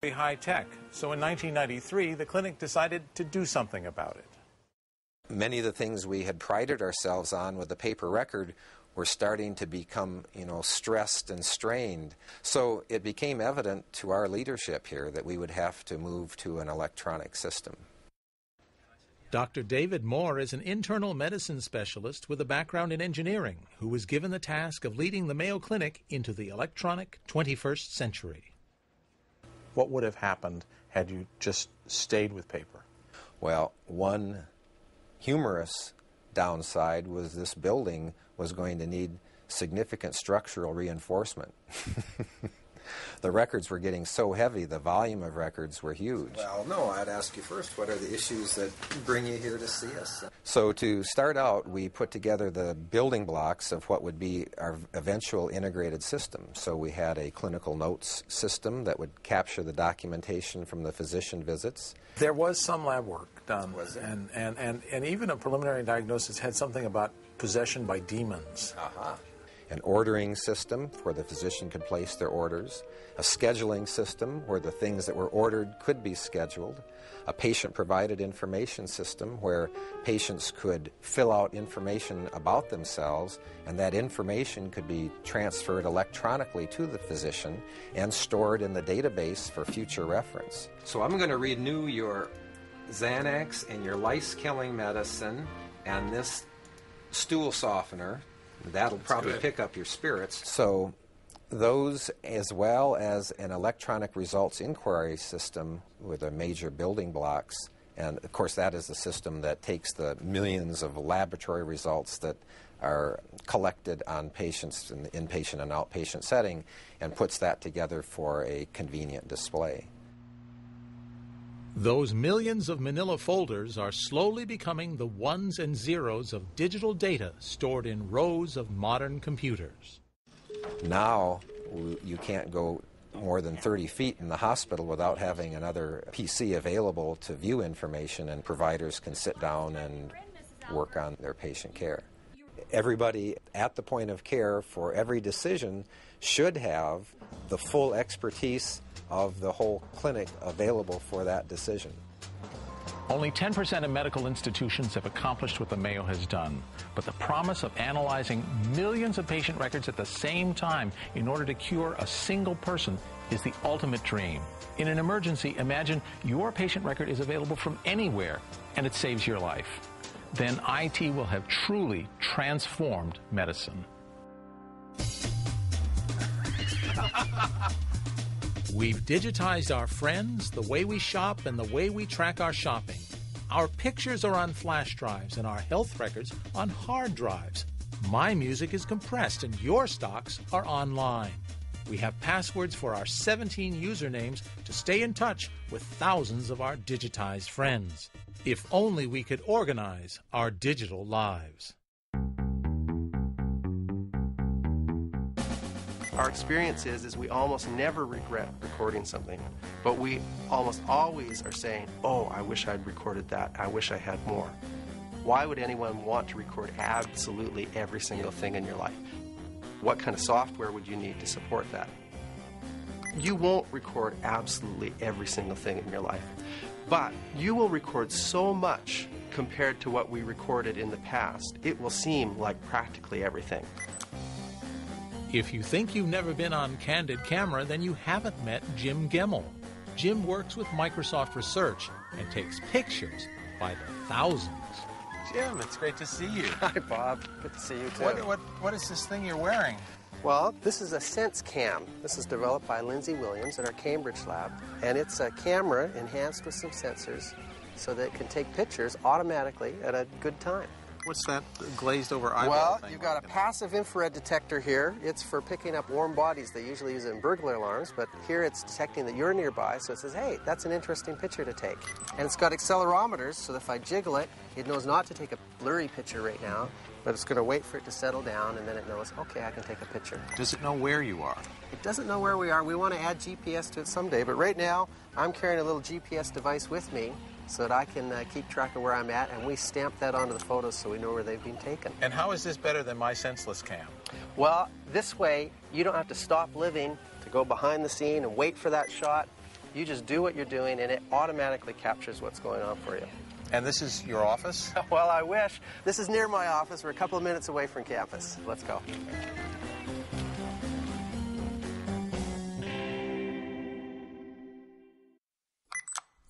very high tech. So in 1993, the clinic decided to do something about it. Many of the things we had prided ourselves on with the paper record were starting to become, stressed and strained. So it became evident to our leadership here that we would have to move to an electronic system. Dr. David Moore is an internal medicine specialist with a background in engineering who was given the task of leading the Mayo Clinic into the electronic 21st century. What would have happened had you just stayed with paper? Well, one humorous downside was this building was going to need significant structural reinforcement. The records were getting so heavy, the volume of records were huge. Well, no, I'd ask you first, what are the issues that bring you here to see us? So to start out, we put together the building blocks of what would be our eventual integrated system. So we had a clinical notes system that would capture the documentation from the physician visits. There was some lab work done, and even a preliminary diagnosis had something about possession by demons. An ordering system where the physician could place their orders, a scheduling system where the things that were ordered could be scheduled, a patient-provided information system where patients could fill out information about themselves, and that information could be transferred electronically to the physician and stored in the database for future reference. So I'm going to renew your Xanax and your lice-killing medicine and this stool softener. That'll probably pick up your spirits. So those, as well as an electronic results inquiry system with a major building blocks, and of course that is the system that takes the millions of laboratory results that are collected on patients in the inpatient and outpatient setting and puts that together for a convenient display. Those millions of manila folders are slowly becoming the ones and zeros of digital data stored in rows of modern computers. Now, you can't go more than 30 feet in the hospital without having another PC available to view information, and providers can sit down and work on their patient care. Everybody at the point of care for every decision should have the full expertise of the whole clinic available for that decision. Only 10% of medical institutions have accomplished what the Mayo has done, but the promise of analyzing millions of patient records at the same time in order to cure a single person is the ultimate dream. In an emergency, imagine your patient record is available from anywhere and it saves your life. Then IT will have truly transformed medicine. We've digitized our friends, the way we shop, and the way we track our shopping. Our pictures are on flash drives and our health records on hard drives. My music is compressed and your stocks are online. We have passwords for our 17 usernames to stay in touch with thousands of our digitized friends. If only we could organize our digital lives. Our experience is we almost never regret recording something, but we almost always are saying, oh, I wish I'd recorded that. I wish I had more. Why would anyone want to record absolutely every single thing in your life? What kind of software would you need to support that? You won't record absolutely every single thing in your life, but you will record so much compared to what we recorded in the past, it will seem like practically everything. If you think you've never been on Candid Camera, then you haven't met Jim Gemmell. Jim works with Microsoft Research and takes pictures by the thousands. Jim, it's great to see you. Hi, Bob. Good to see you, too. What is this thing you're wearing? Well, this is a SenseCam. This is developed by Lindsay Williams at our Cambridge lab. And it's a camera enhanced with some sensors so that it can take pictures automatically at a good time. What's that glazed over eyeball Well, thing? you've got a passive infrared detector here. It's for picking up warm bodies. They usually use it in burglar alarms, but here it's detecting that you're nearby, so it says, hey, that's an interesting picture to take. And it's got accelerometers, so that if I jiggle it, it knows not to take a blurry picture right now, but it's going to wait for it to settle down, and then it knows, okay, I can take a picture. Does it know where you are? It doesn't know where we are. We want to add GPS to it someday, but right now, I'm carrying a little GPS device with me, so that I can keep track of where I'm at, and we stamp that onto the photos so we know where they've been taken. And how is this better than my senseless cam? Well, this way, you don't have to stop living to go behind the scene and wait for that shot. You just do what you're doing, and it automatically captures what's going on for you. And this is your office? Well, I wish. This is near my office. We're a couple of minutes away from campus. Let's go.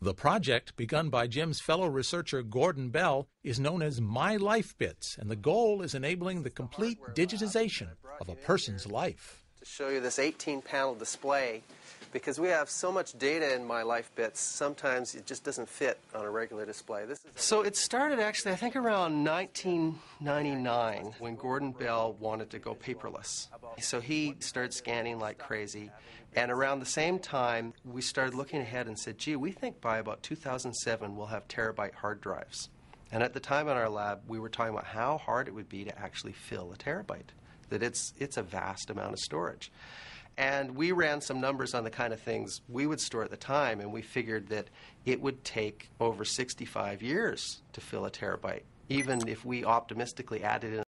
The project, begun by Jim's fellow researcher Gordon Bell, is known as My Life Bits, and the goal is enabling the complete digitization of a person's life. To show you this 18-panel display, because we have so much data in My Life Bits, sometimes it just doesn't fit on a regular display. So it started actually, I think, around 1999 when Gordon Bell wanted to go paperless. So he started scanning like crazy. And around the same time, we started looking ahead and said, gee, we think by about 2007 we'll have terabyte hard drives. And at the time in our lab, we were talking about how hard it would be to actually fill a terabyte, that it's a vast amount of storage. And we ran some numbers on the kind of things we would store at the time, and we figured that it would take over 65 years to fill a terabyte, even if we optimistically added in